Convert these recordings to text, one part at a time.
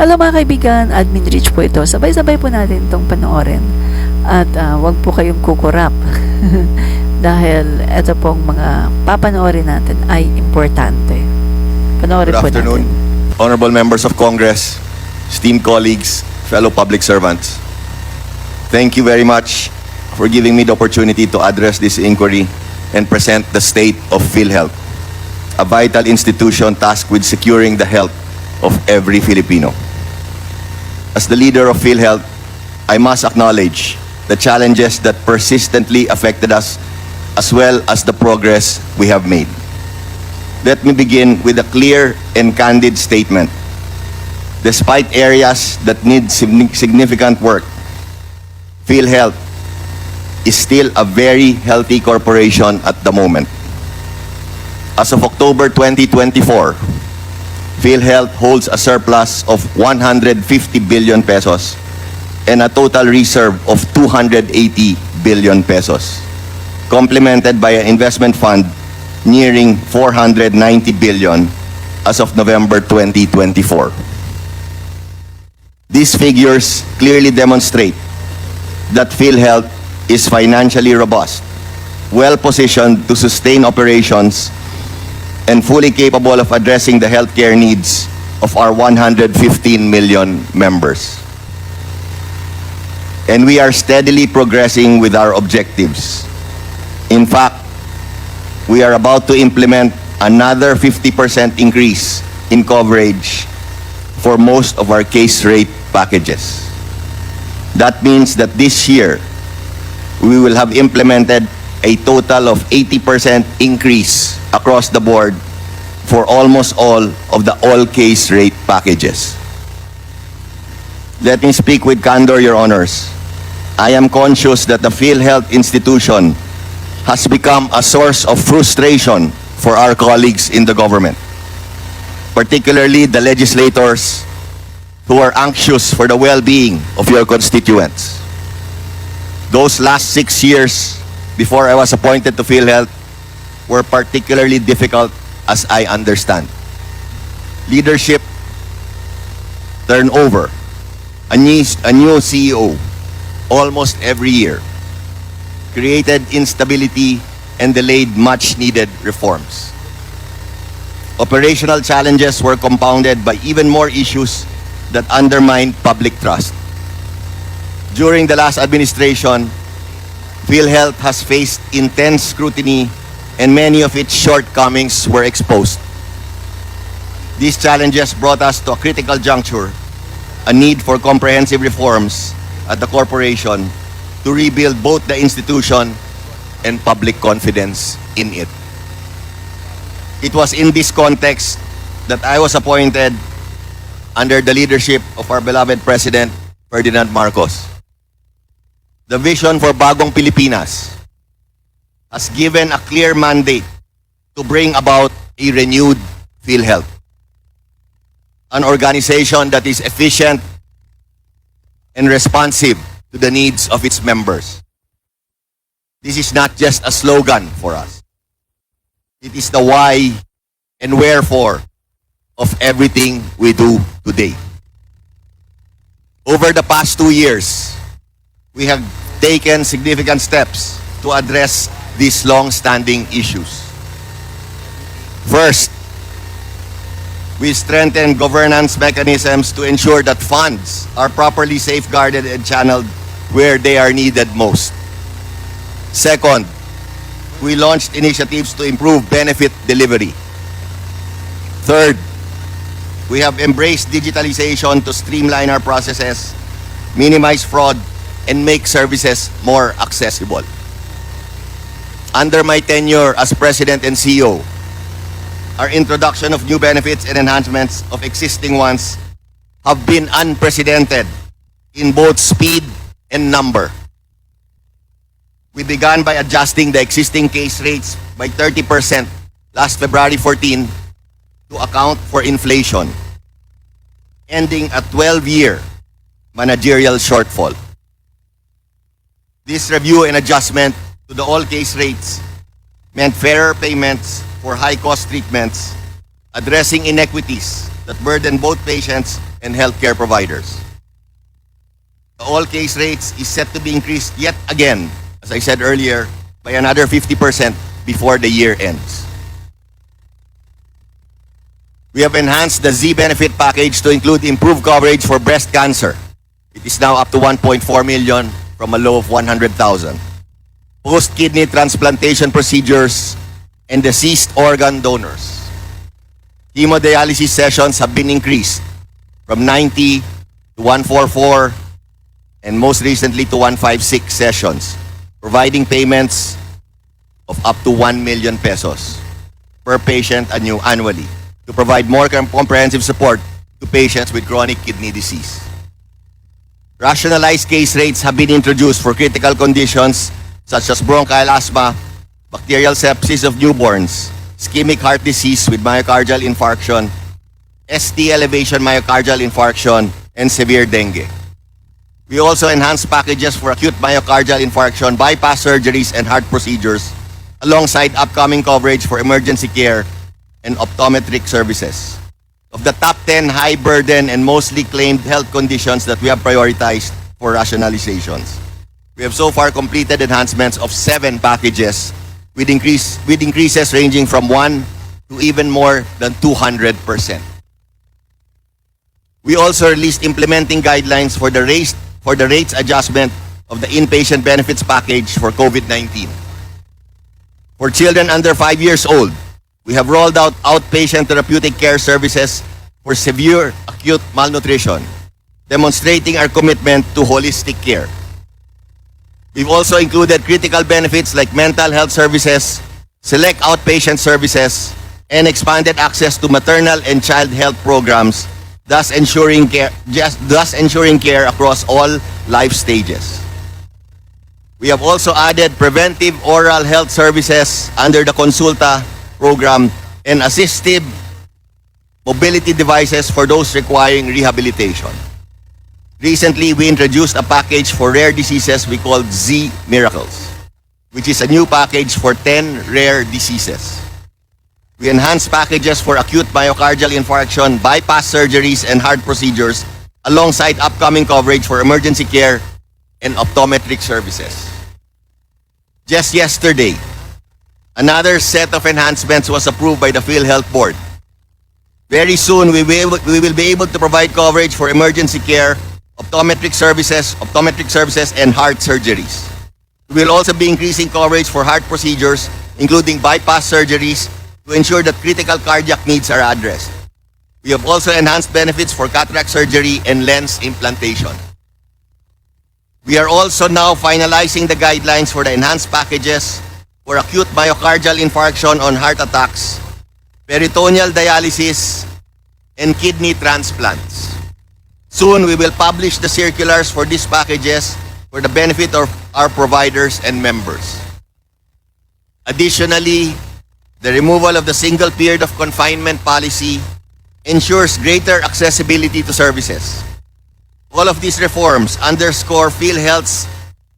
Hello mga kaibigan, AdminRich po ito. Sabay-sabay po natin itong panoorin. At wag po kayong kukurap. Dahil ito pong mga papanoorin natin ay importante. Panoorin po natin. Good afternoon, honorable members of Congress, esteemed colleagues, fellow public servants. Thank you very much for giving me the opportunity to address this inquiry and present the state of Philhealth, a vital institution tasked with securing the health of every Filipino. As the leader of Philhealth, I must acknowledge the challenges that persistently affected us as well as the progress we have made. Let me begin with a clear and candid statement. Despite areas that need significant work, Philhealth is still a very healthy corporation at the moment. As of October 2024, Philhealth holds a surplus of 150 billion pesos and a total reserve of 280 billion pesos, complemented by an investment fund nearing 490 billion as of November 2024. These figures clearly demonstrate that Philhealth is financially robust, well-positioned to sustain operations, and fully capable of addressing the healthcare needs of our 115 million members. And we are steadily progressing with our objectives. In fact, we are about to implement another 50% increase in coverage for most of our case rate packages. That means that this year, we will have implemented a total of 80% increase across the board for almost all of the all-case rate packages. Let me speak with candor, Your Honors. I am conscious that the Philhealth institution has become a source of frustration for our colleagues in the government, particularly the legislators who are anxious for the well-being of your constituents. Those last 6 years before I was appointed to Philhealth were particularly difficult, as I understand. Leadership turnover, a new CEO almost every year, created instability and delayed much-needed reforms. Operational challenges were compounded by even more issues that undermined public trust. During the last administration, Philhealth has faced intense scrutiny and many of its shortcomings were exposed. These challenges brought us to a critical juncture, a need for comprehensive reforms at the corporation to rebuild both the institution and public confidence in it. It was in this context that I was appointed under the leadership of our beloved President, Ferdinand Marcos. The vision for Bagong Pilipinas has given a clear mandate to bring about a renewed Philhealth, an organization that is efficient and responsive to the needs of its members. This is not just a slogan for us. It is the why and wherefore of everything we do today. Over the past 2 years, we have taken significant steps to address these long-standing issues. First, we strengthen governance mechanisms to ensure that funds are properly safeguarded and channeled where they are needed most. Second, we launched initiatives to improve benefit delivery. Third, we have embraced digitalization to streamline our processes, minimize fraud, and make services more accessible. Under my tenure as President and CEO, our introduction of new benefits and enhancements of existing ones have been unprecedented in both speed and number. We began by adjusting the existing case rates by 30% last February 14 to account for inflation, ending a 12-year managerial shortfall. This review and adjustment to the all case rates meant fairer payments for high-cost treatments, addressing inequities that burden both patients and healthcare providers. The all case rates is set to be increased yet again, as I said earlier, by another 50% before the year ends. We have enhanced the Z benefit package to include improved coverage for breast cancer. It is now up to 1.4 million from a low of 100,000. Post-kidney transplantation procedures and deceased organ donors. Hemodialysis sessions have been increased from 90 to 144 and most recently to 156 sessions, providing payments of up to 1 million pesos per patient annually to provide more comprehensive support to patients with chronic kidney disease. Rationalized case rates have been introduced for critical conditions such as bronchial asthma, bacterial sepsis of newborns, ischemic heart disease with myocardial infarction, ST elevation myocardial infarction, and severe dengue. We also enhanced packages for acute myocardial infarction, bypass surgeries, and heart procedures, alongside upcoming coverage for emergency care and optometric services. Of the top 10 high burden and mostly claimed health conditions that we have prioritized for rationalizations, we have so far completed enhancements of 7 packages with increases ranging from 1 to even more than 200%. We also released implementing guidelines for the rates adjustment of the inpatient benefits package for COVID-19. For children under 5 years old, we have rolled out outpatient therapeutic care services for severe acute malnutrition, demonstrating our commitment to holistic care. We've also included critical benefits like mental health services, select outpatient services, and expanded access to maternal and child health programs, thus ensuring care across all life stages. We have also added preventive oral health services under the Consulta program and assistive mobility devices for those requiring rehabilitation. Recently, we introduced a package for rare diseases we called Z Miracles, which is a new package for 10 rare diseases. We enhanced packages for acute myocardial infarction, bypass surgeries, and heart procedures, alongside upcoming coverage for emergency care and optometric services. Just yesterday, another set of enhancements was approved by the Philhealth Board. Very soon, we will be able to provide coverage for emergency care, optometric services, and heart surgeries. We will also be increasing coverage for heart procedures, including bypass surgeries, to ensure that critical cardiac needs are addressed. We have also enhanced benefits for cataract surgery and lens implantation. We are also now finalizing the guidelines for the enhanced packages for acute myocardial infarction on heart attacks, peritoneal dialysis, and kidney transplants. Soon, we will publish the circulars for these packages for the benefit of our providers and members. Additionally, the removal of the single period of confinement policy ensures greater accessibility to services. All of these reforms underscore PhilHealth's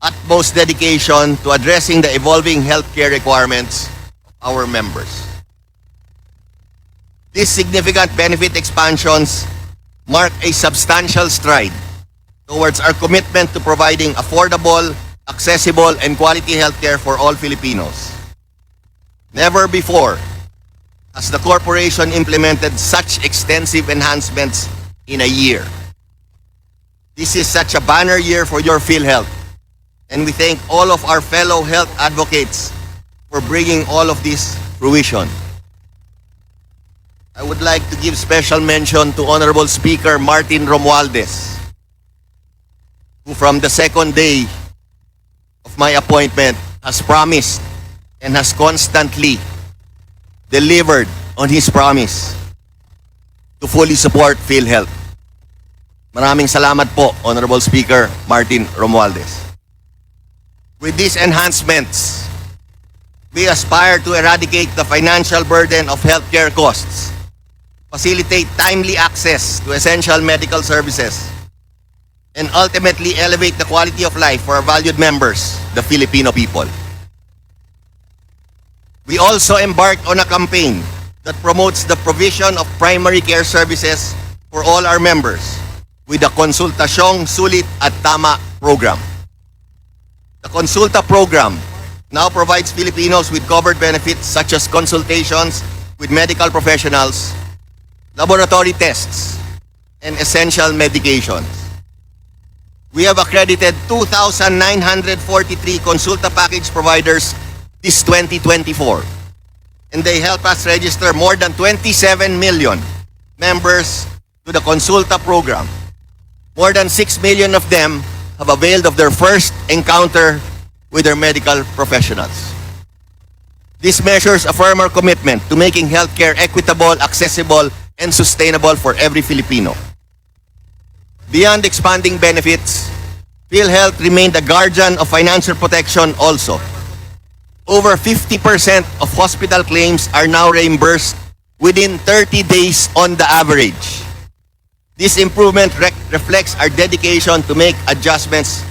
utmost dedication to addressing the evolving healthcare requirements of our members. These significant benefit expansions mark a substantial stride towards our commitment to providing affordable, accessible, and quality healthcare for all Filipinos. Never before has the corporation implemented such extensive enhancements in a year. This is such a banner year for your PhilHealth, and we thank all of our fellow health advocates for bringing all of this fruition. I would like to give special mention to Honorable Speaker Martin Romualdez, who from the second day of my appointment has promised and has constantly delivered on his promise to fully support PhilHealth. Maraming salamat po, Honorable Speaker Martin Romualdez. With these enhancements, we aspire to eradicate the financial burden of healthcare costs, facilitate timely access to essential medical services, and ultimately elevate the quality of life for our valued members, the Filipino people. We also embarked on a campaign that promotes the provision of primary care services for all our members with the Konsultasyong Sulit at Tama program. The Konsulta program now provides Filipinos with covered benefits such as consultations with medical professionals, laboratory tests, and essential medications. We have accredited 2,943 Konsulta package providers this 2024, and they help us register more than 27 million members to the Konsulta program. More than 6 million of them have availed of their first encounter with their medical professionals. These measures affirm our commitment to making healthcare equitable, accessible, and sustainable for every Filipino. Beyond expanding benefits, Philhealth remained a guardian of financial protection also. Over 50% of hospital claims are now reimbursed within 30 days on the average. This improvement reflects our dedication to make adjustments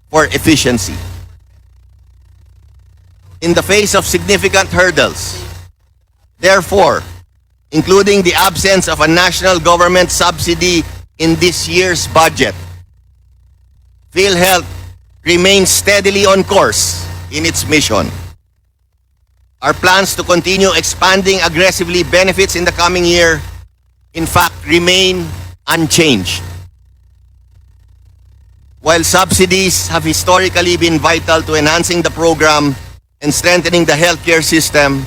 for efficiency. In the face of significant hurdles, therefore, including the absence of a national government subsidy in this year's budget, Philhealth remains steadily on course in its mission. Our plans to continue expanding aggressively benefits in the coming year, in fact, remain unchanged. While subsidies have historically been vital to enhancing the program and strengthening the healthcare system,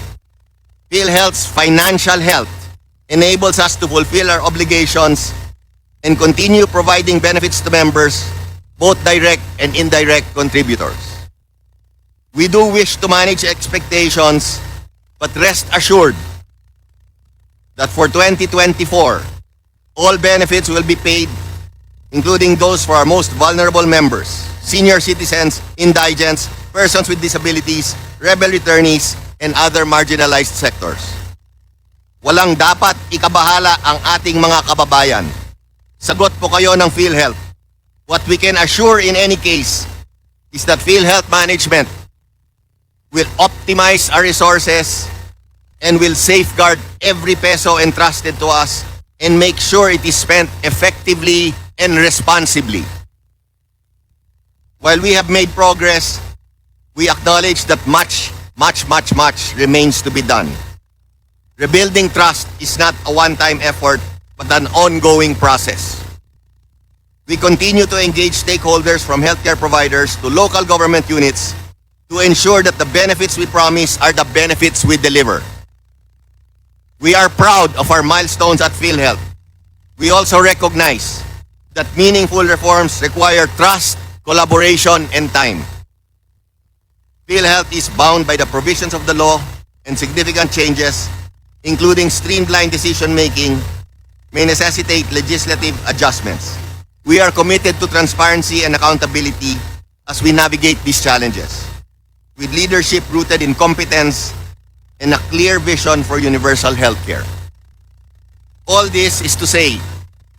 Philhealth's financial health enables us to fulfill our obligations and continue providing benefits to members, both direct and indirect contributors. We do wish to manage expectations, but rest assured that for 2024, all benefits will be paid, including those for our most vulnerable members, senior citizens, indigents, persons with disabilities, rebel returnees, and other marginalized sectors. Walang dapat ikabahala ang ating mga kababayan. Sagot po kayo ng Philhealth. What we can assure in any case is that Philhealth management will optimize our resources and will safeguard every peso entrusted to us and make sure it is spent effectively and responsibly. While we have made progress, we acknowledge that much remains to be done. Rebuilding trust is not a one-time effort, but an ongoing process. We continue to engage stakeholders from healthcare providers to local government units to ensure that the benefits we promise are the benefits we deliver. We are proud of our milestones at Philhealth. We also recognize that meaningful reforms require trust, collaboration, and time. Philhealth is bound by the provisions of the law, and significant changes, including streamlined decision-making, may necessitate legislative adjustments. We are committed to transparency and accountability as we navigate these challenges, with leadership rooted in competence and a clear vision for universal healthcare. All this is to say,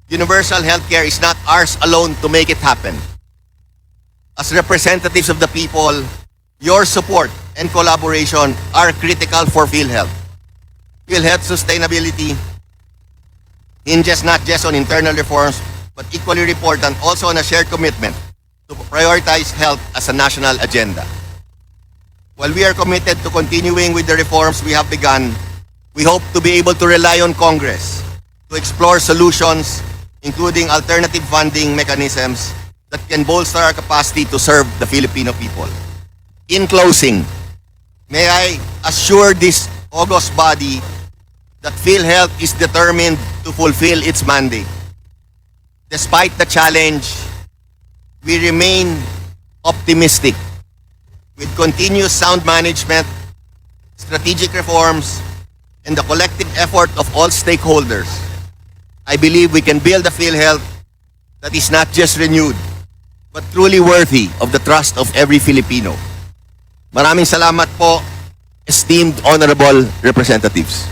universal healthcare is not ours alone to make it happen. As representatives of the people, your support and collaboration are critical for Philhealth. Philhealth sustainability hinges not just on internal reforms, but equally important also on a shared commitment to prioritize health as a national agenda. While we are committed to continuing with the reforms we have begun, we hope to be able to rely on Congress to explore solutions, including alternative funding mechanisms that can bolster our capacity to serve the Filipino people. In closing, may I assure this august body that Philhealth is determined to fulfill its mandate. Despite the challenge, we remain optimistic. With continuous sound management, strategic reforms, and the collective effort of all stakeholders, I believe we can build a Philhealth that is not just renewed, but truly worthy of the trust of every Filipino. Maraming salamat po, esteemed honorable representatives.